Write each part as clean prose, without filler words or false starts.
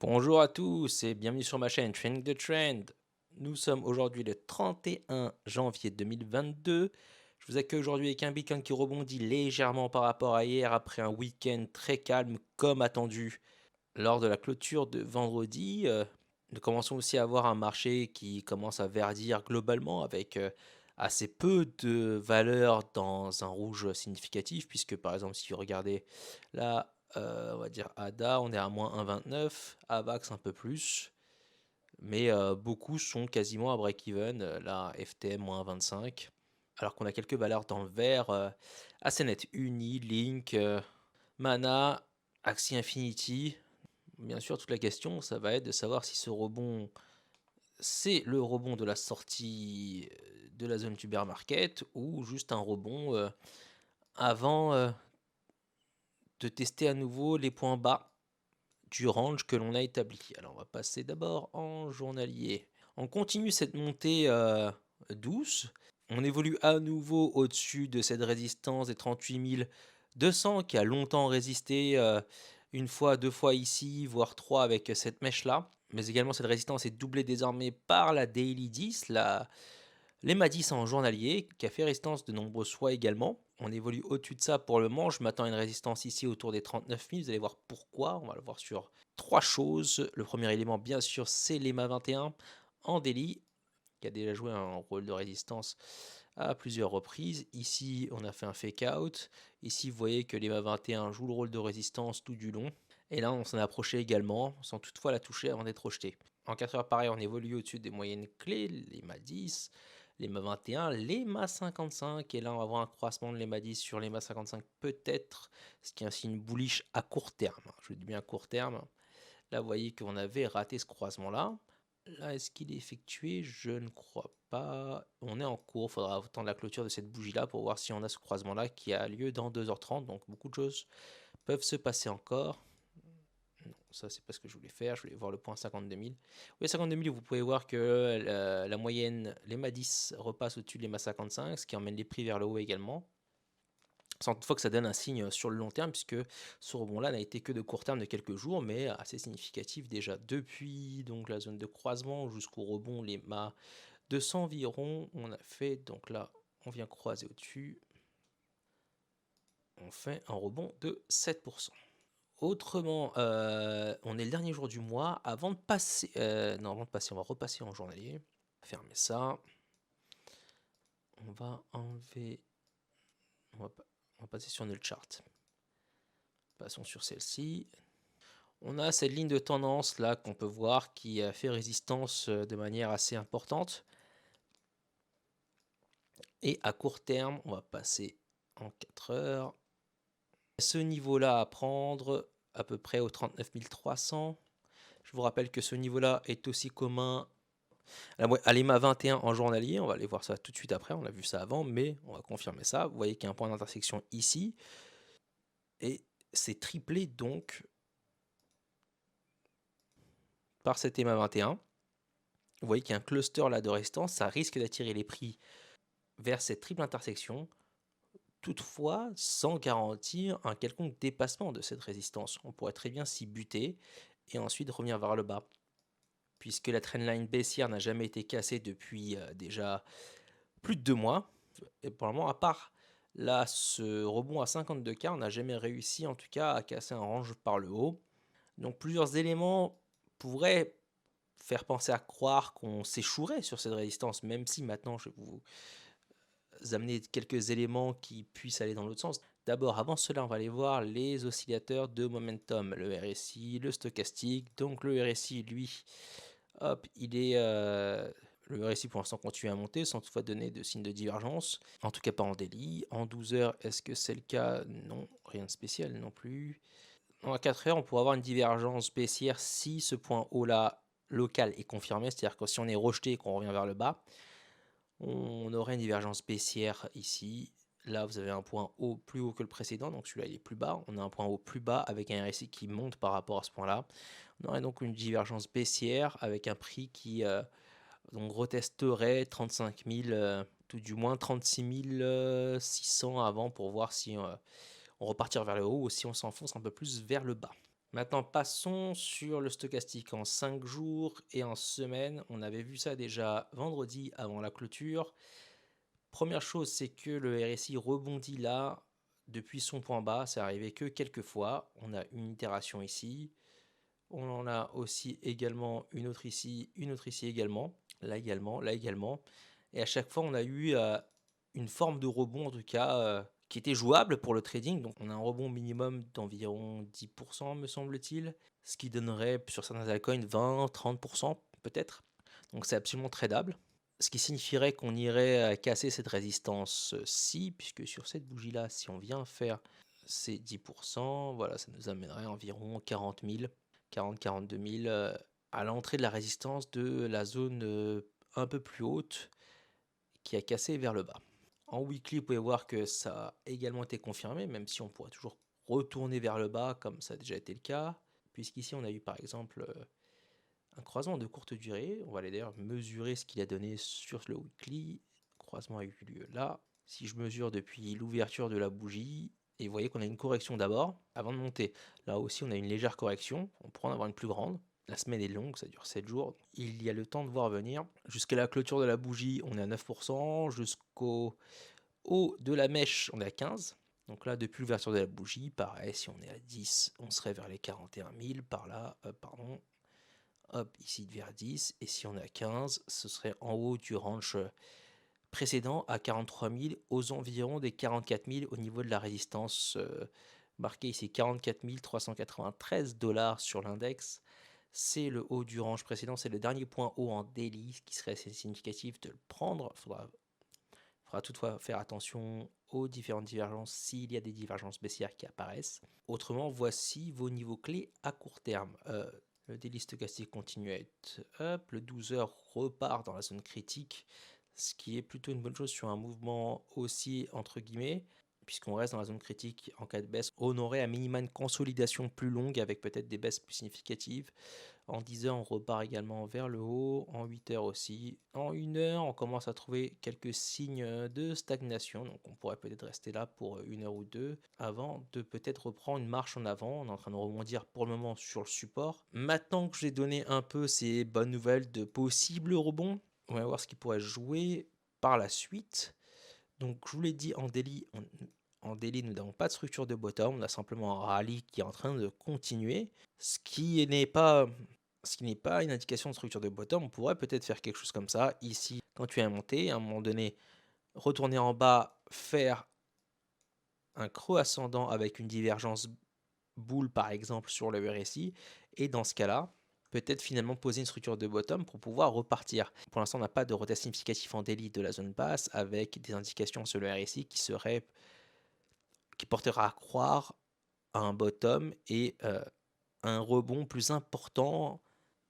Bonjour à tous et bienvenue sur ma chaîne Training the Trend. Nous sommes aujourd'hui le 31 janvier 2022. Je vous accueille aujourd'hui avec un Bitcoin qui rebondit légèrement par rapport à hier après un week-end très calme comme attendu lors de la clôture de vendredi. Nous commençons aussi à avoir un marché qui commence à verdir globalement avec assez peu de valeur dans un rouge significatif puisque par exemple si vous regardez là on va dire ADA, on est à moins 1,29, AVAX un peu plus, mais beaucoup sont quasiment à break-even, là FTM moins 25, alors qu'on a quelques valeurs dans le vert assez nettes, Uni, Link, Mana, Axie Infinity. Bien sûr, toute la question, ça va être de savoir si ce rebond, c'est le rebond de la sortie de la zone du bear market ou juste un rebond avant de tester à nouveau les points bas du range que l'on a établi. Alors on va passer d'abord en journalier. On continue cette montée douce. On évolue à nouveau au-dessus de cette résistance des 38 200 qui a longtemps résisté une fois, deux fois ici, voire trois avec cette mèche-là. Mais également cette résistance est doublée désormais par la Daily 10, l'EMA 10 en journalier, qui a fait résistance de nombreuses fois également. On évolue au-dessus de ça pour le moment. Je m'attends à une résistance ici autour des 39 000. Vous allez voir pourquoi. On va le voir sur trois choses. Le premier élément, bien sûr, c'est l'EMA 21 en daily, qui a déjà joué un rôle de résistance à plusieurs reprises. Ici, on a fait un fake out. Ici, vous voyez que l'EMA 21 joue le rôle de résistance tout du long. Et là, on s'en est approché également, sans toutefois la toucher avant d'être rejeté. En 4 heures, pareil, on évolue au-dessus des moyennes clés, l'EMA 10, l'EMA 21, l'EMA 55. Et là, on va voir un croissement de l'EMA 10 sur l'EMA 55 peut-être, ce qui est un signe bullish à court terme. Je dis bien à court terme. Là, vous voyez qu'on avait raté ce croisement-là. Là, est-ce qu'il est effectué? Je ne crois pas. On est en cours, il faudra attendre la clôture de cette bougie-là pour voir si on a ce croisement-là qui a lieu dans 2h30. Donc beaucoup de choses peuvent se passer encore. Non, ça c'est pas ce que je voulais faire, je voulais voir le point 52 000. Oui, 52 000, vous pouvez voir que la moyenne, l'EMA 10 repasse au-dessus de l'EMA 55, ce qui emmène les prix vers le haut également. Sans toutefois que ça donne un signe sur le long terme, puisque ce rebond-là n'a été que de court terme de quelques jours, mais assez significatif déjà depuis donc la zone de croisement jusqu'au rebond, les mâts 200 environ. On a fait, donc là, on vient croiser au-dessus. On fait un rebond de 7%. Autrement, on est le dernier jour du mois. Avant de passer, non, avant de passer, on va repasser en journalier. Fermer ça. On va enlever. On va passer sur notre chart. Passons sur celle-ci. On a cette ligne de tendance là qu'on peut voir qui a fait résistance de manière assez importante. Et à court terme, on va passer en 4 heures. Ce niveau-là à prendre à peu près au 39 300. Je vous rappelle que ce niveau-là est aussi commun à l'EMA 21 en journalier. On va aller voir ça tout de suite après. On a vu ça avant, mais on va confirmer ça. Vous voyez qu'il y a un point d'intersection ici. Et c'est triplé donc par cet EMA 21. Vous voyez qu'il y a un cluster là de résistance. Ça risque d'attirer les prix vers cette triple intersection, toutefois sans garantir un quelconque dépassement de cette résistance. On pourrait très bien s'y buter et ensuite revenir vers le bas, puisque la trendline baissière n'a jamais été cassée depuis déjà plus de 2 mois. Et pour le moment, à part là, ce rebond à 52K, on n'a jamais réussi en tout cas à casser un range par le haut. Donc plusieurs éléments pourraient faire penser à croire qu'on s'échouerait sur cette résistance, même si maintenant je vais vous amener quelques éléments qui puissent aller dans l'autre sens. D'abord, avant cela, on va aller voir les oscillateurs de momentum, le RSI, le stochastique. Donc le RSI, lui, hop, il est... le RSI pour l'instant continue à monter sans toutefois donner de signe de divergence. En tout cas pas en daily. En 12 heures, est-ce que c'est le cas? Non, rien de spécial non plus. À 4 heures, on pourrait avoir une divergence baissière si ce point haut là local est confirmé, c'est-à-dire que si on est rejeté et qu'on revient vers le bas, on aurait une divergence baissière ici. Là, vous avez un point haut plus haut que le précédent, donc celui-là il est plus bas. On a un point haut plus bas avec un RSI qui monte par rapport à ce point-là. On aurait donc une divergence baissière avec un prix qui donc retesterait 35 000, tout du moins 36 600 avant pour voir si on repartir vers le haut ou si on s'enfonce un peu plus vers le bas. Maintenant, passons sur le stochastique en 5 jours et en semaine. On avait vu ça déjà vendredi avant la clôture. Première chose, c'est que le RSI rebondit là depuis son point bas. C'est arrivé que quelques fois. On a une itération ici. On en a aussi également une autre ici également. Là également, là également. Et à chaque fois, on a eu une forme de rebond, en tout cas, qui était jouable pour le trading. Donc, on a un rebond minimum d'environ 10%, me semble-t-il. Ce qui donnerait sur certains altcoins 20-30% peut-être. Donc, c'est absolument tradable. Ce qui signifierait qu'on irait casser cette résistance-ci, puisque sur cette bougie-là, si on vient faire ces 10%, voilà, ça nous amènerait environ 40 000, 40-42 000 à l'entrée de la résistance de la zone un peu plus haute qui a cassé vers le bas. En weekly, vous pouvez voir que ça a également été confirmé, même si on pourrait toujours retourner vers le bas, comme ça a déjà été le cas, puisqu'ici on a eu par exemple un croisement de courte durée. On va aller d'ailleurs mesurer ce qu'il a donné sur le weekly. Le croisement a eu lieu là. Si je mesure depuis l'ouverture de la bougie, et vous voyez qu'on a une correction d'abord avant de monter. Là aussi, on a une légère correction. On pourrait en avoir une plus grande. La semaine est longue, ça dure 7 jours. Il y a le temps de voir venir. Jusqu'à la clôture de la bougie, on est à 9%. Jusqu'au haut de la mèche, on est à 15%. Donc là, depuis l'ouverture de la bougie, pareil, si on est à 10, on serait vers les 41 000. Par là, pardon, hop, ici vers 10, et si on est à 15, ce serait en haut du range précédent à 43 000, aux environs des 44 000 au niveau de la résistance marquée ici 44 393 $ sur l'index. C'est le haut du range précédent, c'est le dernier point haut en daily, ce qui serait assez significatif de le prendre. Faudra toutefois faire attention aux différentes divergences s'il y a des divergences baissières qui apparaissent. Autrement, voici vos niveaux clés à court terme. Le daily stochastique continue à être up, le 12 heures repart dans la zone critique, ce qui est plutôt une bonne chose sur un mouvement haussier entre guillemets, puisqu'on reste dans la zone critique en cas de baisse. On aurait à minima une consolidation plus longue avec peut-être des baisses plus significatives. En 10 heures, on repart également vers le haut, en 8 heures aussi. En 1 heure, on commence à trouver quelques signes de stagnation, donc on pourrait peut-être rester là pour 1 heure ou deux, avant de peut-être reprendre une marche en avant. On est en train de rebondir pour le moment sur le support. Maintenant que j'ai donné un peu ces bonnes nouvelles de possibles rebonds, on va voir ce qui pourrait jouer par la suite. Donc je vous l'ai dit, en daily, nous n'avons pas de structure de bottom, on a simplement un rallye qui est en train de continuer, ce qui n'est pas une indication de structure de bottom. On pourrait peut-être faire quelque chose comme ça. Ici, quand tu es monté, à un moment donné, retourner en bas, faire un creux ascendant avec une divergence boule par exemple sur le RSI, et dans ce cas-là, peut-être finalement poser une structure de bottom pour pouvoir repartir. Pour l'instant, on n'a pas de retest significatif en daily de la zone basse avec des indications sur le RSI qui portera à croire à un bottom et un rebond plus important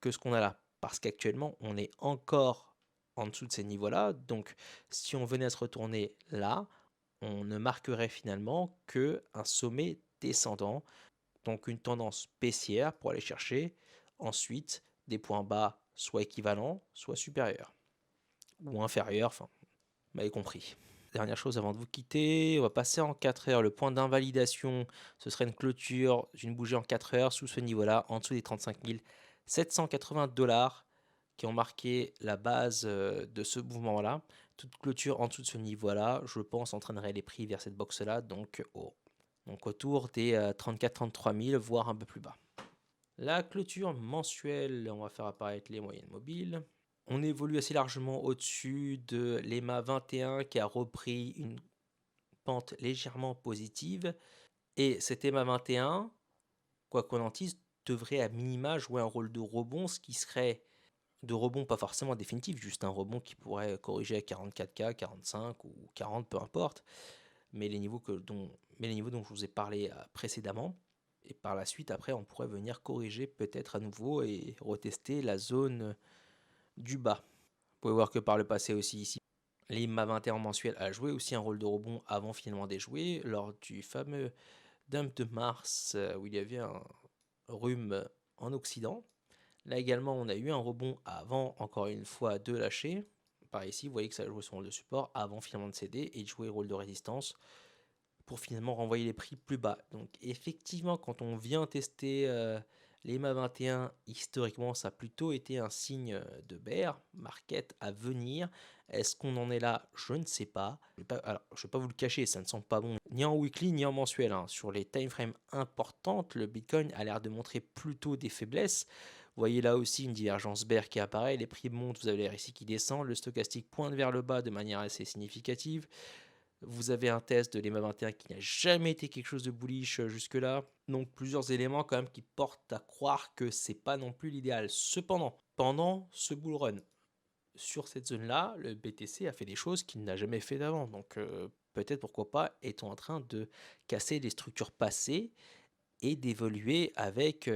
que ce qu'on a là. Parce qu'actuellement, on est encore en dessous de ces niveaux-là. Donc, si on venait à se retourner là, on ne marquerait finalement que un sommet descendant. Donc, une tendance baissière pour aller chercher ensuite des points bas soit équivalents, soit supérieurs. Ou inférieurs, enfin, vous m'avez compris. Dernière chose avant de vous quitter, on va passer en 4 heures. Le point d'invalidation, ce serait une clôture d'une bougie en 4 heures sous ce niveau-là, en dessous des 35 780 $ qui ont marqué la base de ce mouvement-là. Toute clôture en dessous de ce niveau-là, je pense, entraînerait les prix vers cette box-là, donc autour des 34-33 000, voire un peu plus bas. La clôture mensuelle, on va faire apparaître les moyennes mobiles. On évolue assez largement au-dessus de l'EMA 21 qui a repris une pente légèrement positive. Et cet EMA 21, quoi qu'on en dise, devrait à minima jouer un rôle de rebond, ce qui serait de rebond pas forcément définitif, juste un rebond qui pourrait corriger à 44K, 45 ou 40, peu importe. Mais les niveaux dont je vous ai parlé précédemment. Et par la suite, après, on pourrait venir corriger peut-être à nouveau et retester la zone du bas. Vous pouvez voir que par le passé aussi ici, l'IMA 21 mensuel a joué aussi un rôle de rebond avant finalement d'échouer lors du fameux dump de mars où il y avait un rhume en Occident. Là également, on a eu un rebond avant, encore une fois, de lâcher. Par ici, vous voyez que ça a joué son rôle de support avant finalement de céder et de jouer rôle de résistance pour finalement renvoyer les prix plus bas. Donc effectivement, quand on vient tester les MA 21, historiquement, ça a plutôt été un signe de bear market à venir. Est-ce qu'on en est là? Je ne sais pas. Alors, je ne vais pas vous le cacher, ça ne semble pas bon ni en weekly ni en mensuel, hein. Sur les time frames importantes, le Bitcoin a l'air de montrer plutôt des faiblesses. Vous voyez là aussi une divergence bear qui apparaît, les prix montent, vous avez les RSI qui descendent, le stochastique pointe vers le bas de manière assez significative. Vous avez un test de l'EMA 21 qui n'a jamais été quelque chose de bullish jusque-là. Donc plusieurs éléments quand même qui portent à croire que c'est pas non plus l'idéal. Cependant, pendant ce bull run, sur cette zone-là, le BTC a fait des choses qu'il n'a jamais fait d'avant. Donc peut-être pourquoi pas est-on en train de casser les structures passées et d'évoluer avec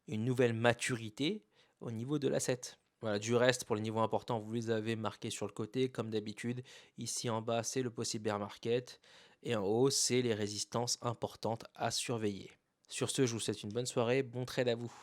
une nouvelle maturité au niveau de l'asset. Voilà, du reste, pour les niveaux importants, vous les avez marqués sur le côté, comme d'habitude. Ici en bas, c'est le possible bear market. Et en haut, c'est les résistances importantes à surveiller. Sur ce, je vous souhaite une bonne soirée, bon trade à vous.